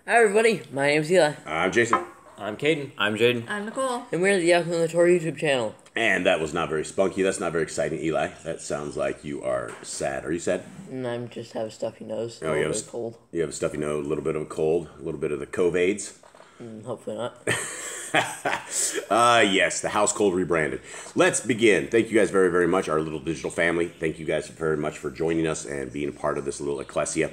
Hi everybody, my name's Eli. I'm Jason. I'm Caden. I'm Jaden. I'm Nicole. And we're the Yahushua and the Torah YouTube channel. And that was not very spunky. That's not very exciting, Eli. That sounds like you are sad. Are you sad? And I'm just have a stuffy nose. Oh, you have a cold. You have a stuffy nose, a little bit of a cold, a little bit of the COVIDs. Hopefully not. Yes, the house cold rebranded. Let's begin. Thank you guys very, very much, our little digital family. Thank you guys very much for joining us and being a part of this little ecclesia.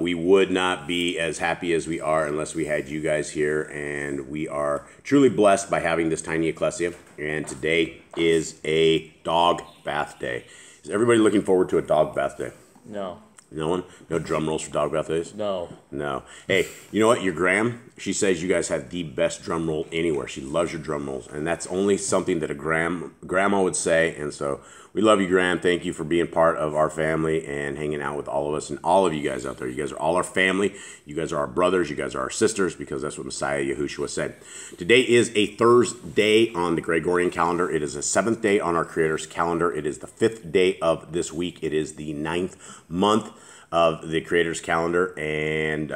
We would not be as happy as we are unless we had you guys here, and we are truly blessed by having this tiny ecclesia. And today is a dog bath day. Is everybody looking forward to a dog bath day? No. No one? No drum rolls for dog bath days? No. No. Hey, you know what? Your Gram, she says you guys have the best drum roll anywhere. She loves your drum rolls, and that's only something that a grandma would say. And so we love you, Gram. Thank you for being part of our family and hanging out with all of us and all of you guys out there. You guys are all our family. You guys are our brothers. You guys are our sisters, because that's what Messiah Yahushua said. Today is a Thursday on the Gregorian calendar. It is the 7th day on our Creator's calendar. It is the 5th day of this week. It is the 9th month of the Creator's calendar, and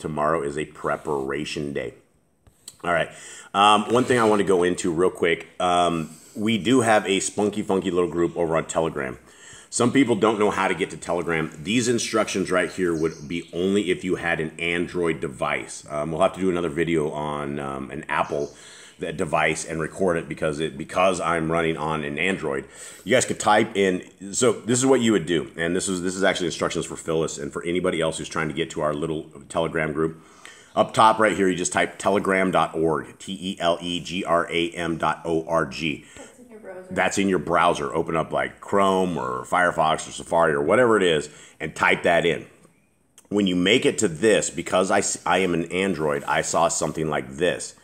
tomorrow is a preparation day. All right. One thing I want to go into real quick. We do have a spunky, funky little group over on Telegram. Some people don't know how to get to Telegram. These instructions right here would be only if you had an Android device. We'll have to do another video on an Apple device and record it because I'm running on an Android. You guys could type in. So this is what you would do, and this is actually instructions for Phyllis and for anybody else who's trying to get to our little Telegram group. Up top right here, you just type telegram.org, telegram.org. That's in your browser. Open up like Chrome or Firefox or Safari or whatever it is and type that in. When you make it to this, because I am an Android, I saw something like this.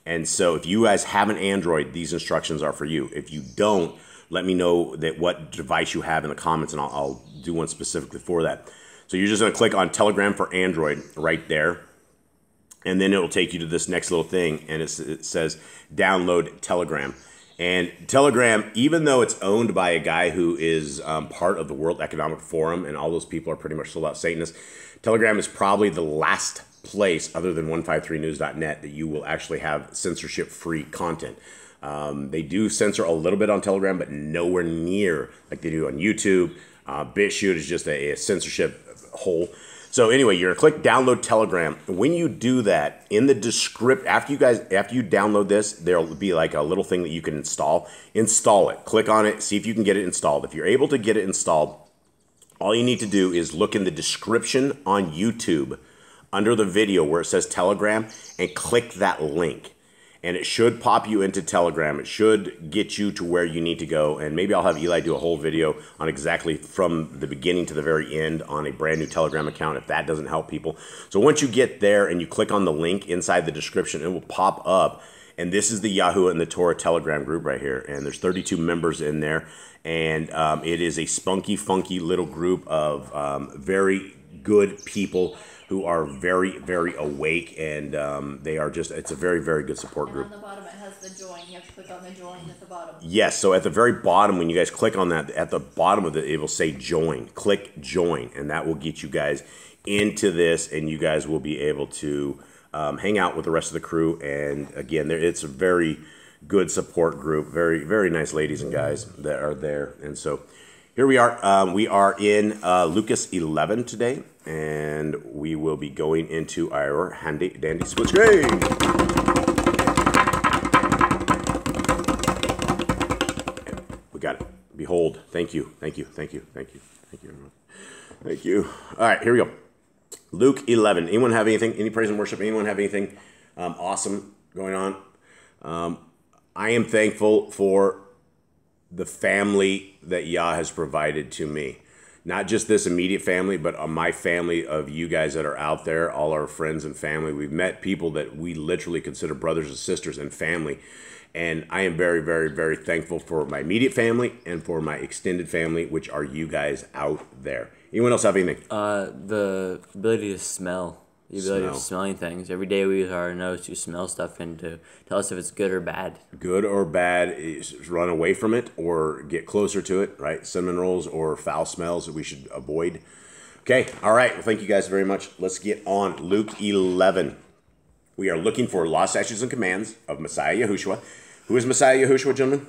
And so if you guys have an Android, these instructions are for you. If you don't, let me know what device you have in the comments, and I'll do one specifically for that. So you're just going to click on Telegram for Android right there. And then it will take you to this next little thing, and it says download Telegram. And Telegram, even though it's owned by a guy who is part of the World Economic Forum, and all those people are pretty much sold out Satanists, Telegram is probably the last place other than 153news.net that you will actually have censorship-free content. They do censor a little bit on Telegram, but nowhere near like they do on YouTube. BitChute is just a censorship hole. So anyway, you're gonna click download Telegram. When you do that, in the description, after you download this, there'll be like a little thing that you can install. Install it. Click on it. See if you can get it installed. If you're able to get it installed, all you need to do is look in the description on YouTube under the video where it says Telegram and click that link. And it should pop you into Telegram. It should get you to where you need to go. And maybe I'll have Eli do a whole video on exactly from the beginning to the very end on a brand new Telegram account if that doesn't help people. So once you get there and you click on the link inside the description, it will pop up. And this is the Yahuwah and the Torah Telegram group right here. And there's 32 members in there. And it is a spunky, funky little group of very good people who are very, very awake, and they are just, it's a very, very good support group. And on the bottom it has the join. You have to click on the join at the bottom. Yes, so at the very bottom, when you guys click on that, at the bottom of it will say join. Click join, and that will get you guys into this, and you guys will be able to hang out with the rest of the crew. And again, it's a very good support group. Very, very nice ladies and guys that are there. And so here we are. We are in Lucas 11 today, and we will be going into our handy dandy split screen. We got it. Behold. Thank you. Thank you. Thank you. Thank you. Thank you, everyone. Thank you. All right, here we go. Luke 11. Anyone have anything? Any praise and worship? Anyone have anything awesome going on? I am thankful for the family that Yah has provided to me. Not just this immediate family, but my family of you guys that are out there, all our friends and family. We've met people that we literally consider brothers and sisters and family. And I am very, very, very thankful for my immediate family and for my extended family, which are you guys out there. Anyone else have anything? The ability to smell. The ability of smelling things. Every day we use our nose to smell stuff and to tell us if it's good or bad. Good or bad, is run away from it or get closer to it, right? Cinnamon rolls or foul smells that we should avoid. Okay, all right. Well, thank you guys very much. Let's get on Luke 11. We are looking for law, statutes, and commands of Messiah Yahushua. Who is Messiah Yahushua, gentlemen?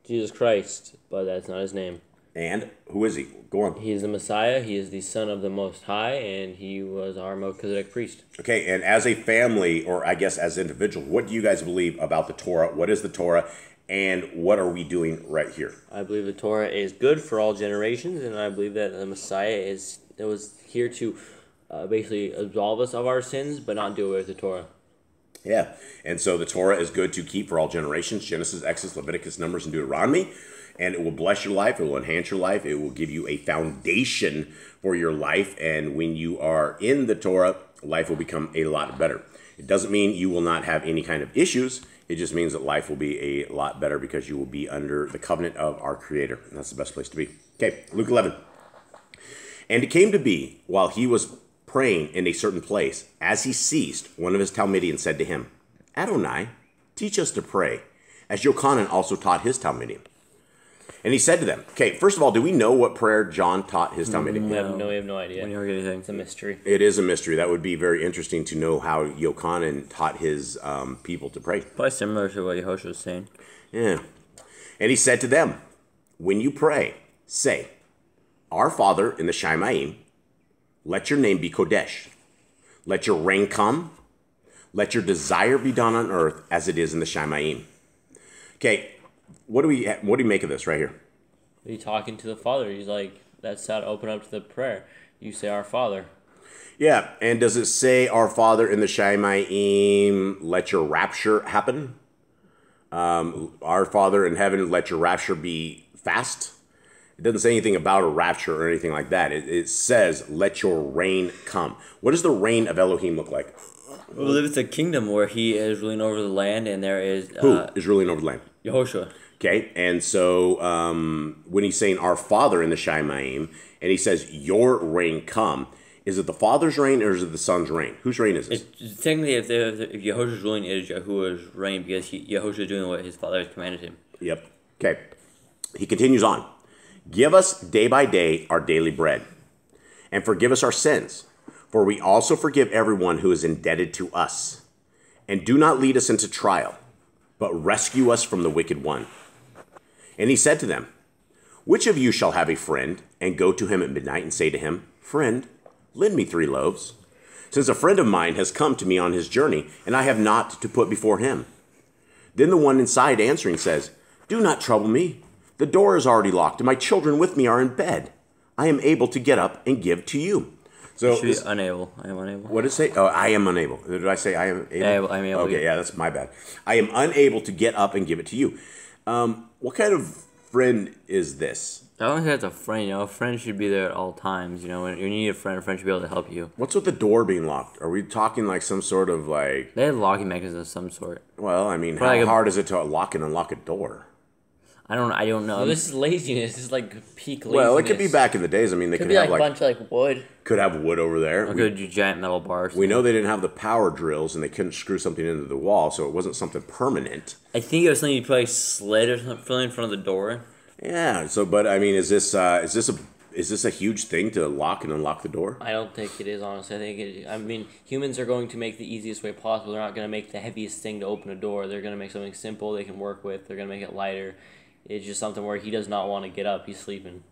Jesus Christ, but that's not his name. And who is he? Go on. He is the Messiah. He is the Son of the Most High, and he was our Melchizedek priest. Okay, and as a family, or I guess as individuals, what do you guys believe about the Torah? What is the Torah, and what are we doing right here? I believe the Torah is good for all generations, and I believe that the Messiah was here to basically absolve us of our sins, but not do away with the Torah. Yeah, and so the Torah is good to keep for all generations. Genesis, Exodus, Leviticus, Numbers, and Deuteronomy. And it will bless your life. It will enhance your life. It will give you a foundation for your life. And when you are in the Torah, life will become a lot better. It doesn't mean you will not have any kind of issues. It just means that life will be a lot better because you will be under the covenant of our Creator. And that's the best place to be. Okay, Luke 11. And it came to be, while he was praying in a certain place, as he ceased, one of his Talmudians said to him, Adonai, teach us to pray, as Yochanan also taught his Talmudim. And he said to them, okay, first of all, do we know what prayer John taught his Talmudim? We have no idea. We never get anything. It's a mystery. It is a mystery. That would be very interesting to know how Yochanan taught his people to pray. Probably similar to what Yahushua was saying. Yeah. And he said to them, when you pray, say, Our Father in the Shamayim, let your name be Kodesh. Let your reign come. Let your desire be done on earth as it is in the Shamayim. Okay, what do we make of this right here? He's talking to the Father. He's like, that's how to open up to the prayer. You say, Our Father. Yeah, and does it say, Our Father in the Shamayim, let your rapture happen? Our Father in heaven, let your rapture be fast? It doesn't say anything about a rapture or anything like that. It says, let your reign come. What does the reign of Elohim look like? Well, if it's a kingdom where he is ruling over the land and there is... Who is ruling over the land? Yahushua. Okay, and so when he's saying our Father in the Shamayim, and he says your reign come, is it the Father's reign or is it the Son's reign? Whose reign is this? Technically, if Yahushua's ruling, it is Yahuwah's reign because Yahushua is doing what his Father has commanded him. Yep. Okay. He continues on. Give us day by day our daily bread, and forgive us our sins, for we also forgive everyone who is indebted to us. And do not lead us into trial, but rescue us from the wicked one. And he said to them, Which of you shall have a friend, and go to him at midnight, and say to him, Friend, lend me 3 loaves, since a friend of mine has come to me on his journey, and I have naught to put before him? Then the one inside answering says, Do not trouble me. The door is already locked, and my children with me are in bed. I am able to get up and give to you. So should be unable. I am unable. What did it say? Oh, I am unable. Did I say I am able? I'm able. Okay, yeah, that's my bad. I am unable to get up and give it to you. What kind of friend is this? I don't think that's a friend. A friend should be there at all times. When you need a friend should be able to help you. What's with the door being locked? Are we talking like some sort of like... They have locking mechanisms of some sort. Well, I mean, how hard is it to lock and unlock a door? I don't know. Well, this is laziness. This is like peak laziness. Well, it could be back in the days. I mean, they could be have like a bunch of like wood. Could have wood over there. Or could do giant metal bars. We know they didn't have the power drills and they couldn't screw something into the wall, so it wasn't something permanent. I think it was something you probably slid or something in front of the door. Yeah. So, but I mean, is this a huge thing to lock and unlock the door? I don't think it is, honestly. I mean, humans are going to make the easiest way possible. They're not going to make the heaviest thing to open a door. They're going to make something simple they can work with. They're going to make it lighter. It's just something where he does not want to get up. He's sleeping.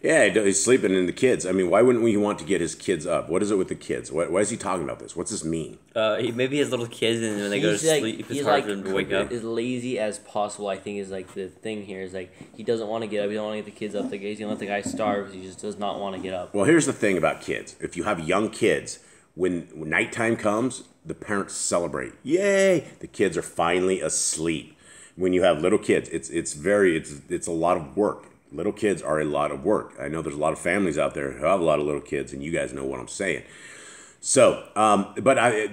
Yeah, he's sleeping, and the kids. I mean, why wouldn't we want to get his kids up? What is it with the kids? Why is he talking about this? What's this mean? Maybe he has little kids, and when they go to sleep, it's hard for them to wake up. As lazy as possible, I think, is like the thing here. Is like he doesn't want to get up. He don't want to get the kids up. He's going to let the guy starve. He just does not want to get up. Well, here's the thing about kids. If you have young kids, when nighttime comes, the parents celebrate. Yay! The kids are finally asleep. When you have little kids, it's a lot of work. Little kids are a lot of work. I know there's a lot of families out there who have a lot of little kids, and you guys know what I'm saying. So,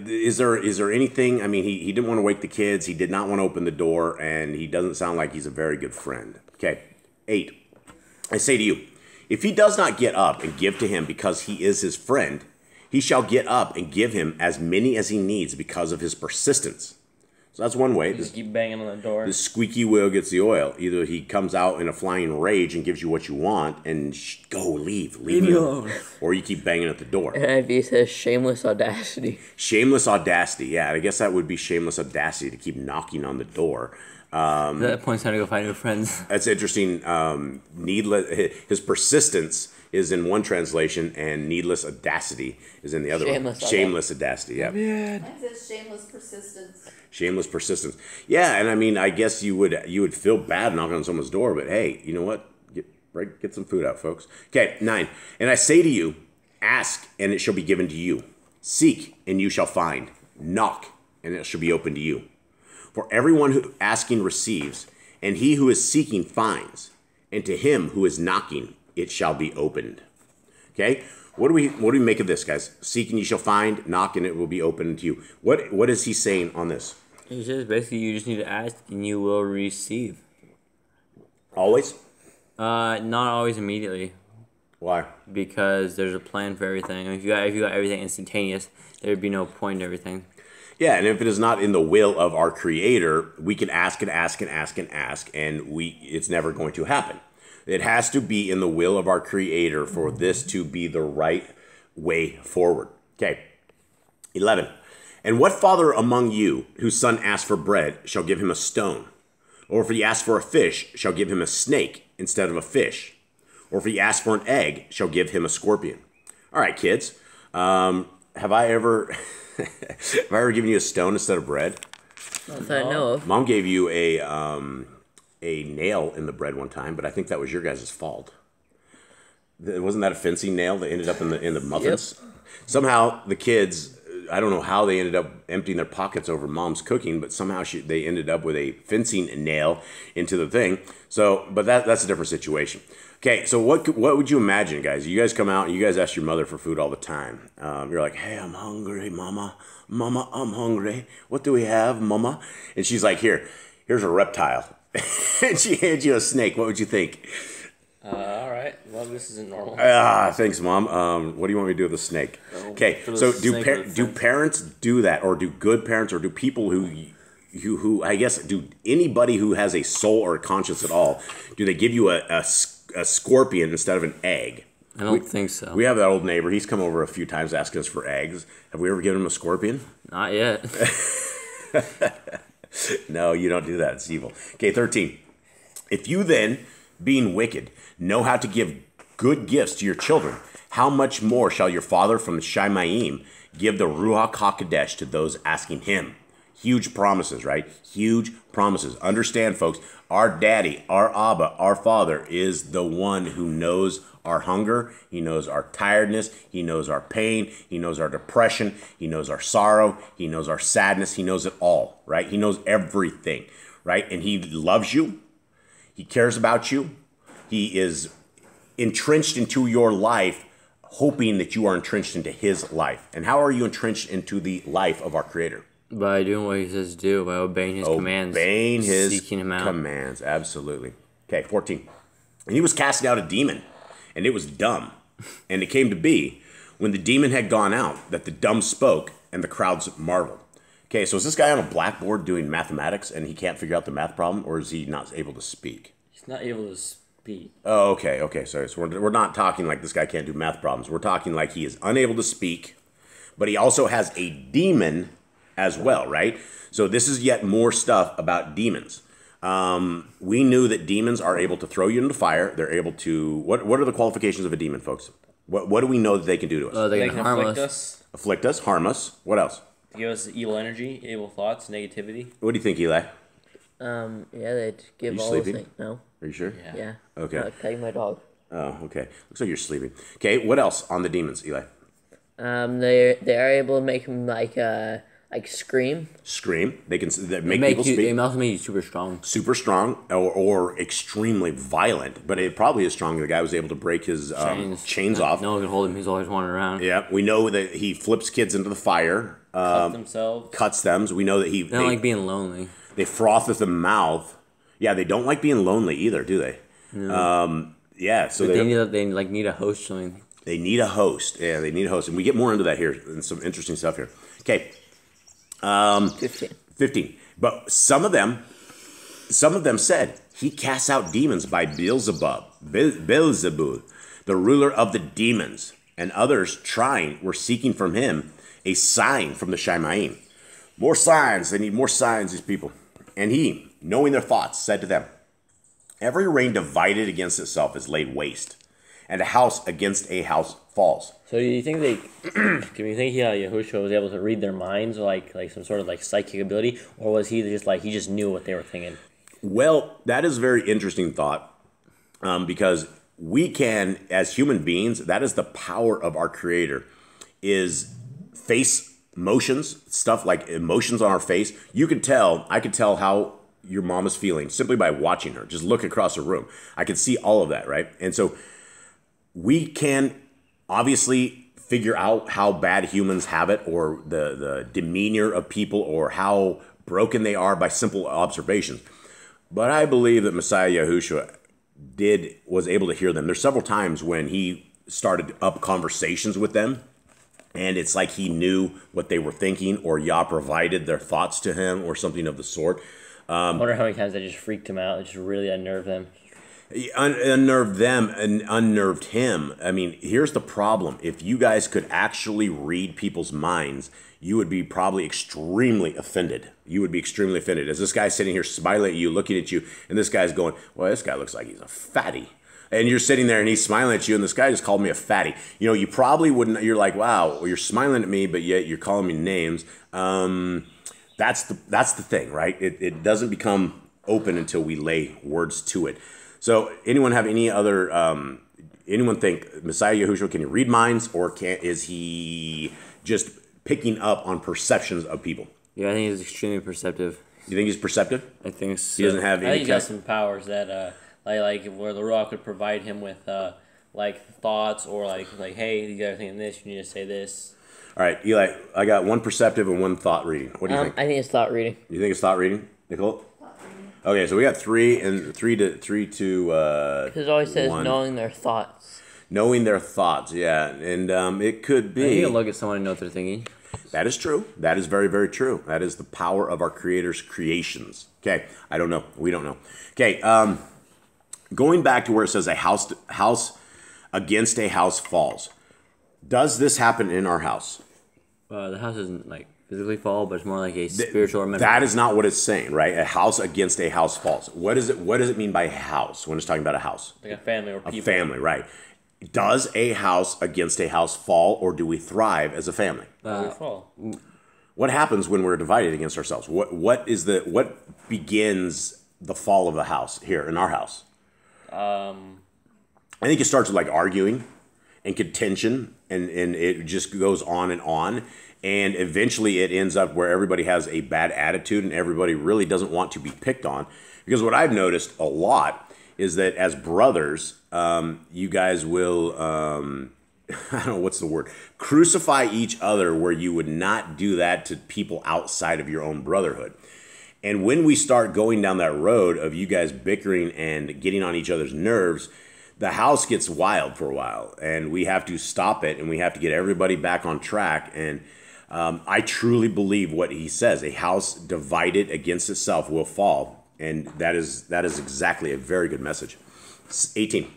is there anything? I mean, he didn't want to wake the kids. He did not want to open the door, and he doesn't sound like he's a very good friend. Okay, 8. I say to you, if he does not get up and give to him because he is his friend, he shall get up and give him as many as he needs because of his persistence. So that's one way. Just keep banging on the door. The squeaky wheel gets the oil. Either he comes out in a flying rage and gives you what you want and leave me alone. Or you keep banging at the door. And NIV says shameless audacity. Shameless audacity. Yeah, I guess that would be shameless audacity to keep knocking on the door. At that point, it's time to go find new friends. That's interesting. His persistence is in one translation, and needless audacity is in the other one. Shameless audacity. Yeah. Mine says shameless persistence. Shameless persistence. Yeah, and I mean, I guess you would feel bad knocking on someone's door, but hey, you know what? Get some food out, folks. Okay, 9. And I say to you, ask, and it shall be given to you. Seek, and you shall find. Knock, and it shall be opened to you. For everyone who asking receives, and he who is seeking finds, and to him who is knocking it shall be opened. Okay? What do we make of this, guys? Seek and you shall find, knock and it will be opened to you. What is he saying on this? He says basically you just need to ask and you will receive. Always? Not always immediately. Why? Because there's a plan for everything. I mean, if you got everything instantaneous, there'd be no point in everything. Yeah, and if it is not in the will of our Creator, we can ask and ask and ask and ask, and it's never going to happen. It has to be in the will of our Creator for this to be the right way forward. Okay, 11. And what father among you, whose son asks for bread, shall give him a stone? Or if he asks for a fish, shall give him a snake instead of a fish? Or if he asks for an egg, shall give him a scorpion? All right, kids, have I ever given you a stone instead of bread? Not that I know of. Mom gave you a nail in the bread one time, but I think that was your guys' fault. Wasn't that a fencing nail that ended up in the muffins? Yep. Somehow the kids, I don't know how they ended up emptying their pockets over Mom's cooking, but somehow they ended up with a fencing nail into the thing. So, but that's a different situation. Okay, so what would you imagine, guys? You guys come out and you guys ask your mother for food all the time. You're like, hey, I'm hungry, Mama. Mama, I'm hungry. What do we have, Mama? And she's like, here's a reptile. And she hands you a snake. What would you think? All right. Well, this isn't normal. Thanks, Mom. What do you want me to do with the snake? Okay, so do parents do that, or do good parents, or do people who I guess, do anybody who has a soul or a conscience at all, do they give you a scorpion instead of an egg? I don't think so. We have that old neighbor. He's come over a few times asking us for eggs. Have we ever given him a scorpion? Not yet. No, you don't do that. It's evil. Okay, 13. If you then, being wicked, know how to give good gifts to your children, how much more shall your Father from Shamayim give the Ruach HaKodesh to those asking him? Huge promises, right? Huge promises. Understand, folks, our daddy, our Abba, our Father is the one who knows our hunger. He knows our tiredness. He knows our pain. He knows our depression. He knows our sorrow. He knows our sadness. He knows it all, right? He knows everything, right? And he loves you. He cares about you. He is entrenched into your life, hoping that you are entrenched into his life. And how are you entrenched into the life of our Creator? By doing what he says do, by obeying his commands. Obeying his seeking him out. Commands, absolutely. Okay, 14. And he was casting out a demon, and it was dumb. And it came to be, when the demon had gone out, that the dumb spoke, and the crowds marveled. Okay, so is this guy on a blackboard doing mathematics, and he can't figure out the math problem, or is he not able to speak? He's not able to speak. Oh, okay, sorry. So we're not talking like this guy can't do math problems. We're talking like he is unable to speak, but he also has a demon as well, right? So this is yet more stuff about demons. We knew that demons are able to throw you into fire. They're able to... What are the qualifications of a demon, folks? What do we know that they can do to us? They can harm us. Afflict us, harm us. What else? Give us evil energy, evil thoughts, negativity. What do you think, Eli? Yeah, they'd give all sleeping? those things. No. Are you sure? Yeah. Okay. Petting my dog. Oh, okay. Looks like you're sleeping. Okay, what else on the demons, Eli? They are able to make them like scream. Scream. They can make people speak. They also make you super strong. Super strong or extremely violent. But it probably is strong. The guy was able to break his chains off. No one can hold him. He's always wandering around. Yeah. We know that he flips kids into the fire. Cuts them. So we know that they don't like being lonely. They froth at the mouth. Yeah, they don't like being lonely either, do they? No. Yeah. So they need a host or something. They need a host. Yeah, they need a host. And we get more into that here and some interesting stuff here. Okay. 15. 15. But some of them said, he casts out demons by Beelzebub, the ruler of the demons. And others were seeking from him a sign from the Shemaim. More signs. They need more signs, these people. And he, knowing their thoughts, said to them, every reign divided against itself is laid waste, and a house against a house falls. So do you think Yahushua was able to read their minds, like some sort of like psychic ability, or was he just knew what they were thinking? Well, that is a very interesting thought, because we can, as human beings, that is the power of our Creator, is face motions, stuff like emotions on our face. I could tell how your mom is feeling simply by watching her. Just look across the room. I can see all of that, right? And so we can obviously figure out how bad humans have it, or the demeanor of people, or how broken they are by simple observations. But I believe that Messiah Yahushua was able to hear them. There's several times when he started up conversations with them, and it's like he knew what they were thinking, or Yah provided their thoughts to him, or something of the sort. I wonder how many times that just freaked him out. It just really unnerved them. Unnerved them and unnerved him. I mean, here's the problem. If you guys could actually read people's minds, you would be probably extremely offended. You would be extremely offended. As this guy's sitting here smiling at you, looking at you, and this guy's going, well, this guy looks like he's a fatty. And you're sitting there and he's smiling at you, and this guy just called me a fatty. You know, you probably wouldn't, you're like, wow, well, you're smiling at me, but yet you're calling me names. That's the thing, right? It doesn't become open until we lay words to it. So anyone have any other, anyone think Messiah Yahushua, can he read minds, or is he just picking up on perceptions of people? Yeah, I think he's extremely perceptive. You think he's perceptive? I think so. He doesn't have any. I think he's got some powers that, like where the Ruach could provide him with, like thoughts, or like, hey, you gotta think of this. You need to say this. All right, Eli, I got one perceptive and one thought reading. What do you think? I think it's thought reading. You think it's thought reading, Nicole? Okay, so we got three to because it always says 1. knowing their thoughts. Knowing their thoughts, yeah, and it could be. You can look at someone and know what they're thinking. That is true. That is very, very true. That is the power of our Creator's creations. Okay, I don't know. We don't know. Okay, going back to where it says a house against a house falls. Does this happen in our house? The house isn't like physically fall, but it's more like a spiritual or mental. That is not what it's saying, right? A house against a house falls. What does it mean by house when it's talking about a house? Like a family or people. A family, right. Does a house against a house fall, or do we thrive as a family? We fall. What happens when we're divided against ourselves? What begins the fall of the house here in our house? I think it starts with like arguing and contention, and it just goes on, and eventually it ends up where everybody has a bad attitude and everybody really doesn't want to be picked on. Because what I've noticed a lot is that as brothers, you guys will, I don't know what's the word, crucify each other, where you would not do that to people outside of your own brotherhood. And when we start going down that road of you guys bickering and getting on each other's nerves, the house gets wild for a while, and we have to stop it, and we have to get everybody back on track. And I truly believe what he says: a house divided against itself will fall, and that is exactly a very good message. 18.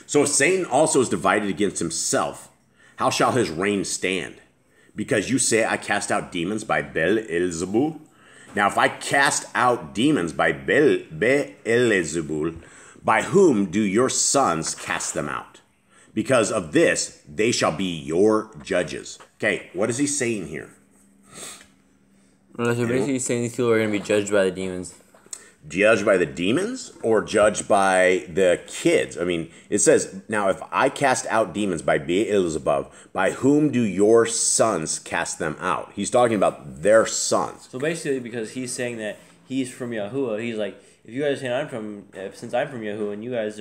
So if Satan also is divided against himself, how shall his reign stand? Because you say, I cast out demons by Beelzebul. Now, if I cast out demons by Beelzebul, by whom do your sons cast them out? Because of this, they shall be your judges. Okay, what is he saying here? Well, so basically he's saying these people are going to be judged by the demons. Judged by the demons, or judged by the kids? I mean, it says, now if I cast out demons by Beelzebub, by whom do your sons cast them out? He's talking about their sons. So basically, because he's saying that he's from Yahuwah, he's like, if you guys say since I'm from Yahuwah, and you guys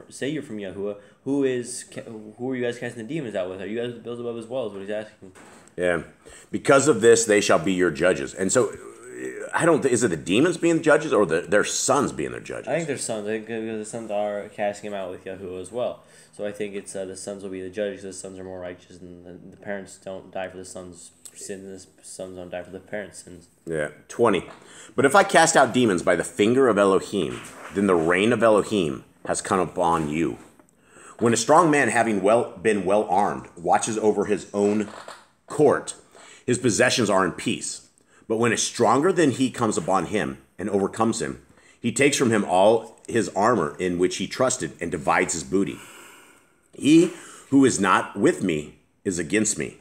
say you're from Yahuwah, who are you guys casting the demons out with? Are you guys with Beelzebub as well? Is what he's asking. Yeah, because of this, they shall be your judges. And so, is it the demons being the judges, or their sons being their judges? I think their sons. I think the sons are casting him out with Yahuwah as well. So I think it's the sons will be the judges. The sons are more righteous, and the parents don't die for the sons. sins, the sons don't die for the parents' sins. Yeah, 20. But if I cast out demons by the finger of Elohim, then the reign of Elohim has come upon you. When a strong man, having been well armed, watches over his own court, his possessions are in peace. But when a stronger than he comes upon him and overcomes him, he takes from him all his armor in which he trusted and divides his booty. He who is not with me is against me,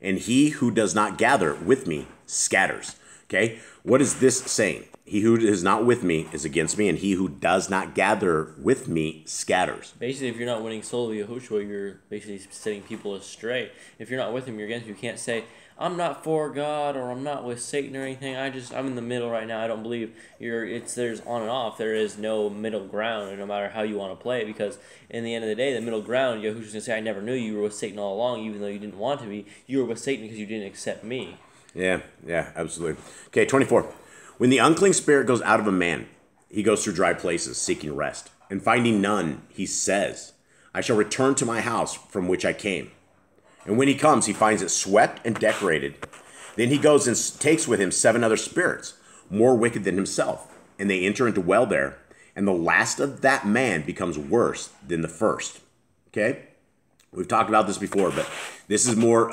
and he who does not gather with me scatters. Okay, what is this saying? He who is not with me is against me, and he who does not gather with me scatters. Basically, if you're not winning souls of Yahushua, you're basically setting people astray. If you're not with him, you're against him. You can't say, I'm not for God, or I'm not with Satan or anything. I'm in the middle right now. I don't believe there's on and off. There is no middle ground, no matter how you want to play it, because in the end of the day, the middle ground, Yahushua's going to say, I never knew you were with Satan all along, even though you didn't want to be. You were with Satan because you didn't accept me. Yeah, absolutely. Okay, 24. When the unclean spirit goes out of a man, he goes through dry places, seeking rest. And finding none, he says, I shall return to my house from which I came. And when he comes, he finds it swept and decorated. Then he goes and takes with him 7 other spirits, more wicked than himself. And they enter and dwell there. And the last of that man becomes worse than the first. Okay? We've talked about this before, but this is more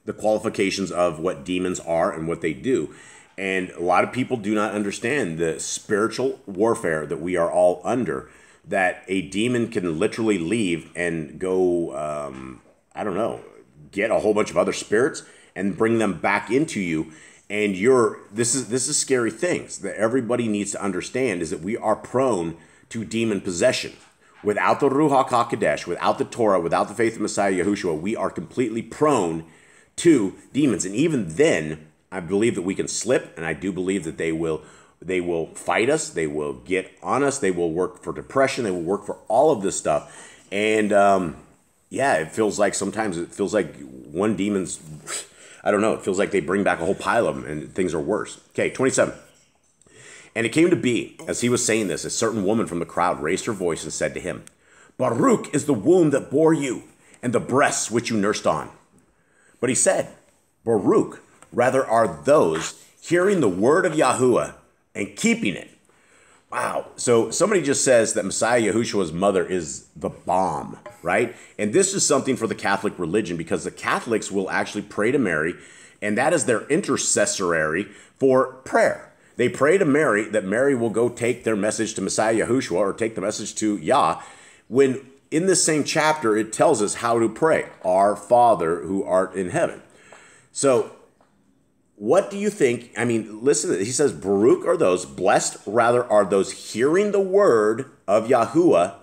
the qualifications of what demons are and what they do. And a lot of people do not understand the spiritual warfare that we are all under, that a demon can literally leave and go, get a whole bunch of other spirits and bring them back into you. And this is scary things that everybody needs to understand, is that we are prone to demon possession. Without the Ruach HaKodesh, without the Torah, without the faith of Messiah Yahushua, we are completely prone to demons. And even then, I believe that we can slip, and I do believe that they will fight us, they will get on us, they will work for depression, they will work for all of this stuff. And it feels like one demon's, I don't know, it feels like they bring back a whole pile of them and things are worse. Okay, 27. And it came to be, as he was saying this, a certain woman from the crowd raised her voice and said to him, Baruch is the womb that bore you, and the breasts which you nursed on. But he said, Baruch rather are those hearing the word of Yahuwah and keeping it. Wow. So somebody just says that Messiah Yahushua's mother is the bomb, right? And this is something for the Catholic religion, because the Catholics will actually pray to Mary, and that is their intercessory for prayer. They pray to Mary that Mary will go take their message to Messiah Yahushua, or take the message to Yah, when in this same chapter it tells us how to pray. Our Father who art in heaven. So what do you think? I mean, listen to this. He says, Baruch are those, blessed rather are those hearing the word of Yahuwah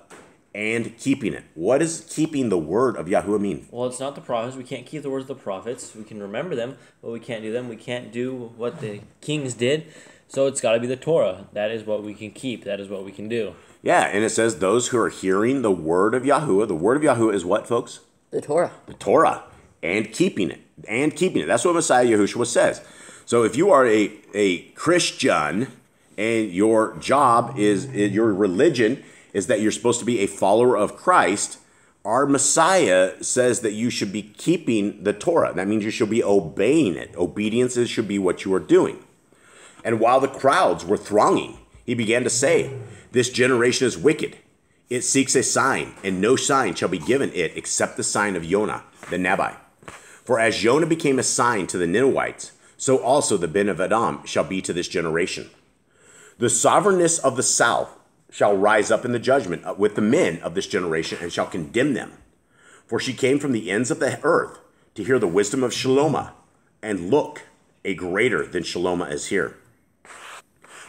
and keeping it. What does keeping the word of Yahuwah mean? Well, it's not the prophets. We can't keep the words of the prophets. We can remember them, but we can't do them. We can't do what the kings did. So it's got to be the Torah. That is what we can keep. That is what we can do. Yeah, and it says those who are hearing the word of Yahuwah. The word of Yahuwah is what, folks? The Torah. The Torah. And keeping it. And keeping it. That's what Messiah Yahushua says. So if you are a Christian and your job is, your religion is that you're supposed to be a follower of Christ, our Messiah says that you should be keeping the Torah. That means you should be obeying it. Obedience should be what you are doing. And while the crowds were thronging, he began to say, this generation is wicked. It seeks a sign, and no sign shall be given it except the sign of Jonah, the Nabi. For as Jonah became a sign to the Ninevites, so also the Ben of Adam shall be to this generation. The sovereignness of the south shall rise up in the judgment with the men of this generation and shall condemn them. For she came from the ends of the earth to hear the wisdom of Shalom, and look, a greater than Shalom is here.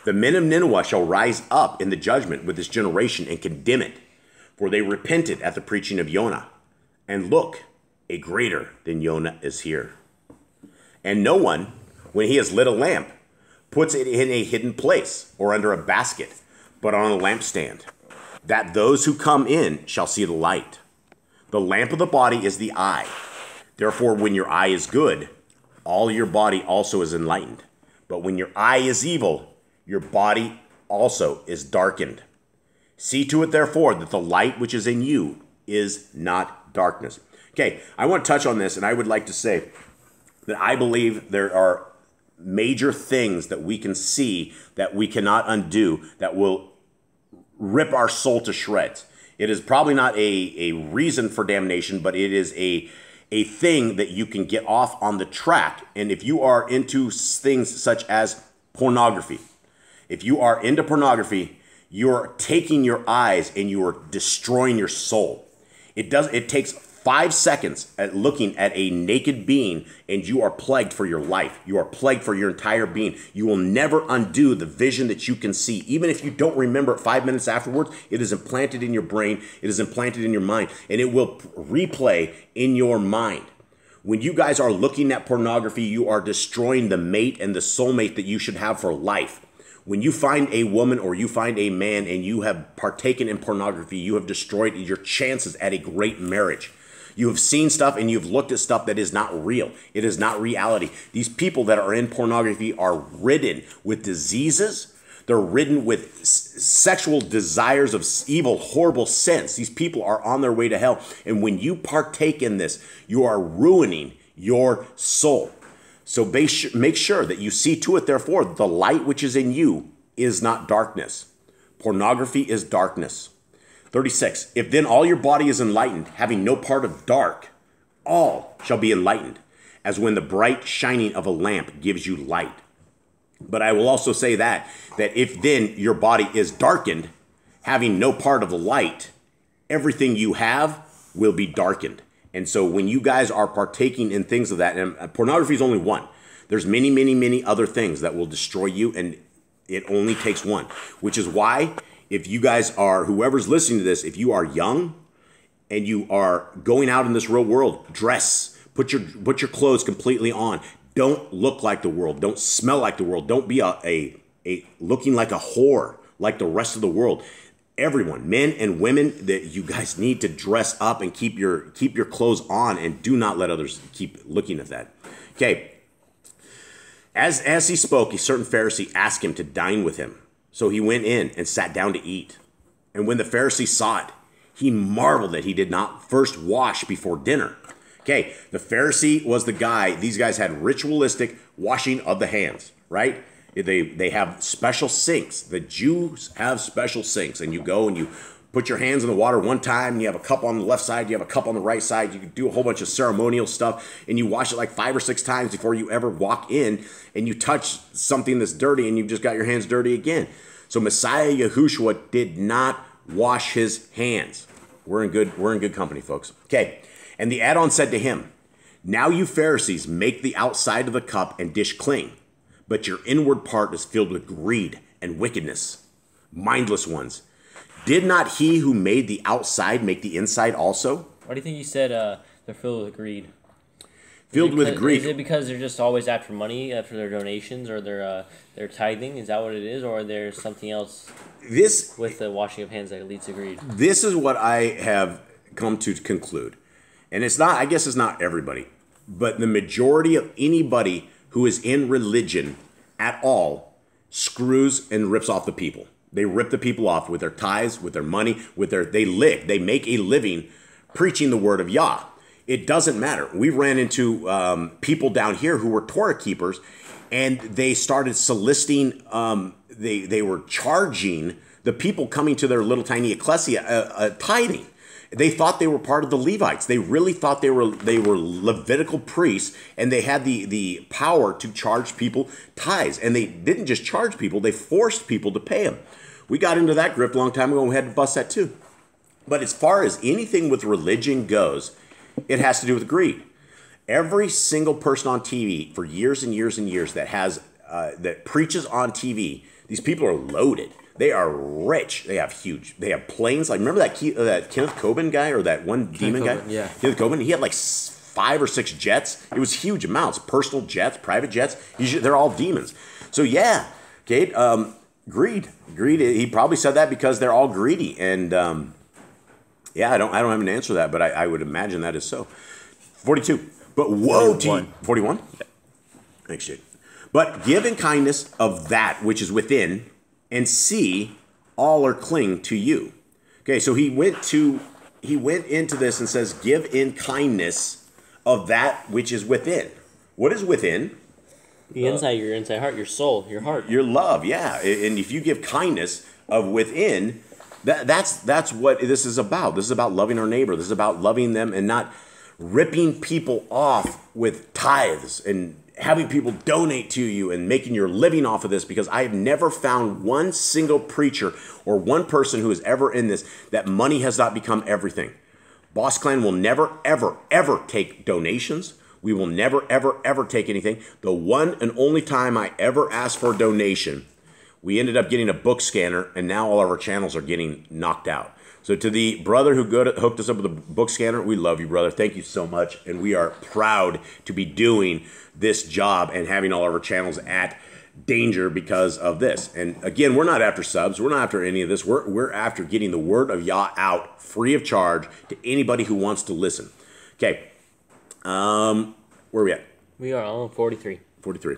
The men of Nineveh shall rise up in the judgment with this generation and condemn it, for they repented at the preaching of Jonah. And look, a greater than Jonah is here. And no one, when he has lit a lamp, puts it in a hidden place or under a basket, but on a lampstand, that those who come in shall see the light. The lamp of the body is the eye. Therefore, when your eye is good, all your body also is enlightened. But when your eye is evil, your body also is darkened. See to it, therefore, that the light which is in you is not darkness. Okay, I want to touch on this, and I would like to say that I believe there are major things that we can see that we cannot undo that will rip our soul to shreds. It is probably not a reason for damnation, but it is a thing that you can get off on the track. And if you are into things such as pornography, if you are into pornography, you're taking your eyes and you are destroying your soul. It takes 5 seconds at looking at a naked being and you are plagued for your life. You are plagued for your entire being. You will never undo the vision that you can see. Even if you don't remember it 5 minutes afterwards, it is implanted in your brain. It is implanted in your mind, and it will replay in your mind. When you guys are looking at pornography, you are destroying the mate and the soulmate that you should have for life. When you find a woman or you find a man and you have partaken in pornography, you have destroyed your chances at a great marriage. You have seen stuff and you've looked at stuff that is not real. It is not reality. These people that are in pornography are ridden with diseases. They're ridden with sexual desires of evil, horrible sins. These people are on their way to hell. And when you partake in this, you are ruining your soul. So make sure that you see to it, therefore, the light which is in you is not darkness. Pornography is darkness. 36, if then all your body is enlightened, having no part of dark, all shall be enlightened, as when the bright shining of a lamp gives you light. But I will also say that if then your body is darkened, having no part of the light, everything you have will be darkened. And so when you guys are partaking in things of that, and pornography is only one. There's many, many, many other things that will destroy you, and it only takes one, which is why if you guys are, whoever's listening to this, if you are young and you are going out in this real world, dress, put your clothes completely on. Don't look like the world. Don't smell like the world. Don't be a looking like a whore like the rest of the world. Everyone, men and women, that you guys need to dress up and keep your clothes on, and do not let others keep looking at that. Okay. As he spoke, a certain Pharisee asked him to dine with him. So he went in and sat down to eat. And when the Pharisee saw it, he marveled that he did not first wash before dinner. Okay, the Pharisee was the guy, these guys had ritualistic washing of the hands, right? They have special sinks. The Jews have special sinks, and you go and you put your hands in the water one time, and you have a cup on the left side, you have a cup on the right side, you can do a whole bunch of ceremonial stuff, and you wash it like 5 or 6 times before you ever walk in, and you touch something that's dirty, and you've just got your hands dirty again. So Messiah Yahushua did not wash his hands. We're in good company, folks. Okay, and the add-on said to him, now you Pharisees make the outside of the cup and dish clean, but your inward part is filled with greed and wickedness. Mindless ones. Did not he who made the outside make the inside also? Why do you think you said they're filled with greed? Filled with greed. Is it because they're just always after money, after their donations, or their tithing? Is that what it is, or there's something else with the washing of hands that leads to greed? This is what I have come to conclude. And it's not, I guess it's not everybody, but the majority of anybody who is in religion at all screws and rips off the people. They rip the people off with their tithes, with their money, they make a living preaching the word of Yah. It doesn't matter. We ran into people down here who were Torah keepers, and they started soliciting, they were charging the people coming to their little tiny ecclesia tithing. They thought they were part of the Levites. They really thought they were Levitical priests, and they had the power to charge people tithes. And they didn't just charge people, they forced people to pay them. We got into that grift a long time ago, and we had to bust that too. But as far as anything with religion goes, it has to do with greed. Every single person on TV for years and years and years that preaches on TV, these people are loaded. They are rich. They have planes. Like, remember that Kenneth Copeland guy, or that one demon guy? Yeah. Kenneth Copeland. He had like 5 or 6 jets. It was huge amounts. Personal jets, private jets. They're all demons. So yeah, Kate, greed. He probably said that because they're all greedy. And yeah, I don't have an answer to that, but I would imagine that is so. 42. But woe to you. 41? Yeah. Thanks, Jade. But give in kindness of that which is within, and see, all are cling to you. Okay, so he went into this and says, give in kindness of that which is within. What is within? The inside, your inside heart, your soul, your heart. Your love, yeah. And if you give kindness of within, that's what this is about. This is about loving our neighbor. This is about loving them and not ripping people off with tithes and having people donate to you and making your living off of this, because I have never found one single preacher or one person who is ever in this that money has not become everything. Boss Clan will never, ever, ever take donations. We will never, ever, ever take anything. The one and only time I ever asked for a donation, we ended up getting a book scanner, and now all of our channels are getting knocked out. So to the brother who hooked us up with a book scanner, we love you, brother. Thank you so much. And we are proud to be doing this job and having all of our channels at danger because of this. And again, we're not after subs. We're not after any of this. We're after getting the word of Yah out free of charge to anybody who wants to listen. Okay. Where are we at? We are on 43. 43.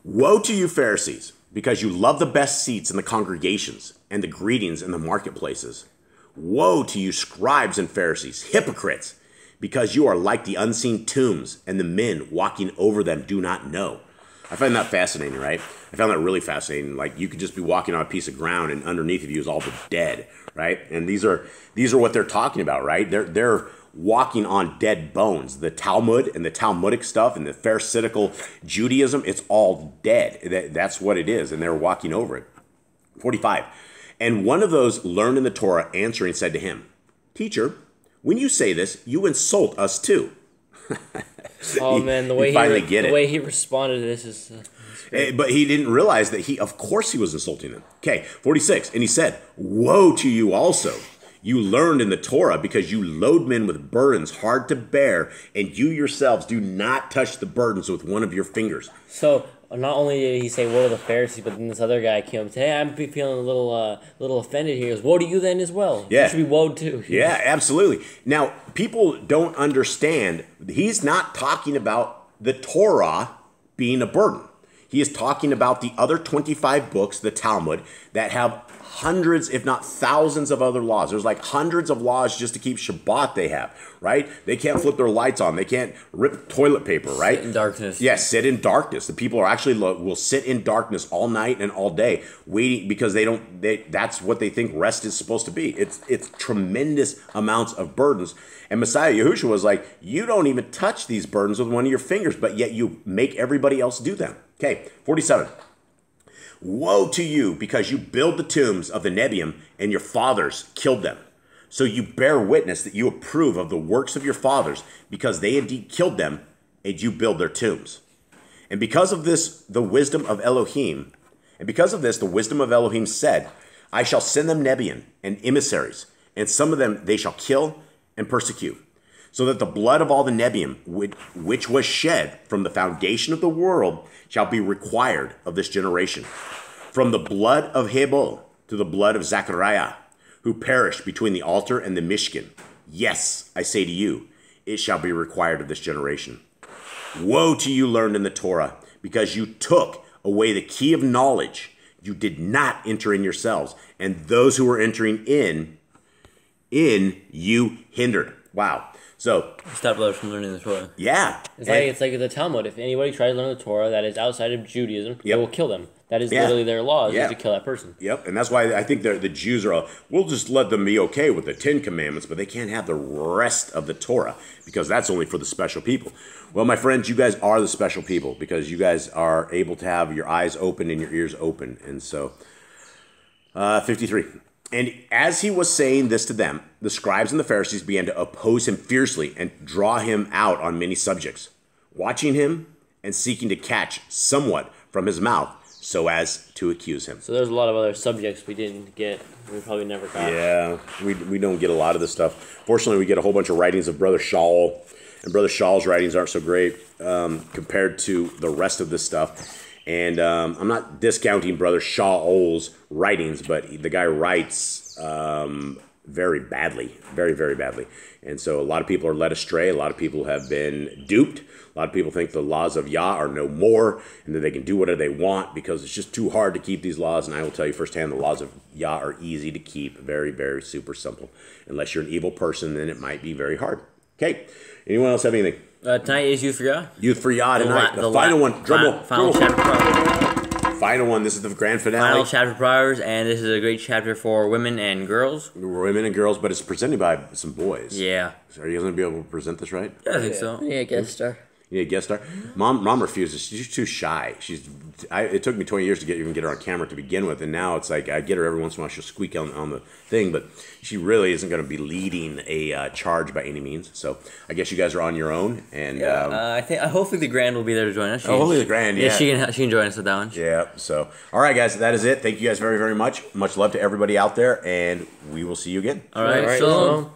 Woe to you, Pharisees, because you love the best seats in the congregations and the greetings in the marketplaces. Woe to you, scribes and Pharisees, hypocrites, because you are like the unseen tombs, and the men walking over them do not know. I find that fascinating, right? I found that really fascinating. Like, you could just be walking on a piece of ground, and underneath of you is all the dead, right? And these are what they're talking about, right? They're walking on dead bones. The Talmud and the Talmudic stuff and the Pharisaical Judaism, it's all dead. That's what it is, and they're walking over it. 45. And one of those learned in the Torah answering said to him, Teacher, when you say this, you insult us too. Oh man, the way he responded to this is... But he didn't realize that of course he was insulting them. Okay, 46. And he said, Woe to you also. You learned in the Torah because you load men with burdens hard to bear, and you yourselves do not touch the burdens with one of your fingers. So not only did he say woe to the Pharisees, but then this other guy came up and said, hey, I'm feeling a little offended here. He goes, woe to you then as well. Yeah. You should be woed too. Yeah, absolutely. Now, people don't understand, he's not talking about the Torah being a burden. He is talking about the other 25 books, the Talmud, that have hundreds, if not thousands of other laws. There's like hundreds of laws just to keep Shabbat they have, right? They can't flip their lights on. They can't rip toilet paper, right? Sit in darkness. Yes, sit in darkness. The people are actually will sit in darkness all night and all day, waiting because that's what they think rest is supposed to be. It's tremendous amounts of burdens. And Messiah Yahushua was like, you don't even touch these burdens with one of your fingers, but yet you make everybody else do them. Okay, 47. Woe to you, because you build the tombs of the Nebiim, and your fathers killed them. So you bear witness that you approve of the works of your fathers, because they indeed killed them, and you build their tombs. And because of this, the wisdom of Elohim said, I shall send them Nebiim and emissaries, and some of them they shall kill and persecute, so that the blood of all the Nebiim, which was shed from the foundation of the world, shall be required of this generation. From the blood of Hebel to the blood of Zechariah, who perished between the altar and the Mishkan. Yes, I say to you, it shall be required of this generation. Woe to you learned in the Torah, because you took away the key of knowledge. You did not enter in yourselves, and those who were entering in you hindered. Wow. So stop others from learning the Torah. Yeah. It's like the Talmud. If anybody tries to learn the Torah that is outside of Judaism, they will kill them. That is literally their law, is to kill that person. Yep, and that's why I think the Jews are we'll just let them be okay with the 10 Commandments, but they can't have the rest of the Torah, because that's only for the special people. Well, my friends, you guys are the special people, because you guys are able to have your eyes open and your ears open. And so, 53. And as he was saying this to them, the scribes and the Pharisees began to oppose him fiercely and draw him out on many subjects, watching him and seeking to catch somewhat from his mouth so as to accuse him. So there's a lot of other subjects we didn't get. We probably never got. Yeah, we don't get a lot of this stuff. Fortunately, we get a whole bunch of writings of Brother Shaul, and Brother Shaul's writings aren't so great compared to the rest of this stuff. And I'm not discounting Brother Shaul's writings, but the guy writes very badly, very, very badly. And so a lot of people are led astray. A lot of people have been duped. A lot of people think the laws of Yah are no more and that they can do whatever they want because it's just too hard to keep these laws. And I will tell you firsthand, the laws of Yah are easy to keep, very, very super simple. Unless you're an evil person, then it might be very hard. Okay, anyone else have anything? Tonight is Youth for Yah. Youth for Yah tonight. The final one. Final chapter. Final one. This is the grand finale. Final chapter for hours, and this is a great chapter for women and girls. Women and girls, but it's presented by some boys. Yeah. So are you going to be able to present this right? I think so. Yeah, guest star. You need a guest star? Mom refuses. She's too shy. It took me 20 years to even get her on camera to begin with, and now it's like I get her every once in a while. She'll squeak on the thing, but she really isn't going to be leading a charge by any means. So I guess you guys are on your own, and I think hopefully the Grand will be there to join us. Hopefully the Grand, yeah. Yeah, she can join us with that one. Yeah. So all right, guys, that is it. Thank you guys very, very much. Much love to everybody out there, and we will see you again. All right, Shalom.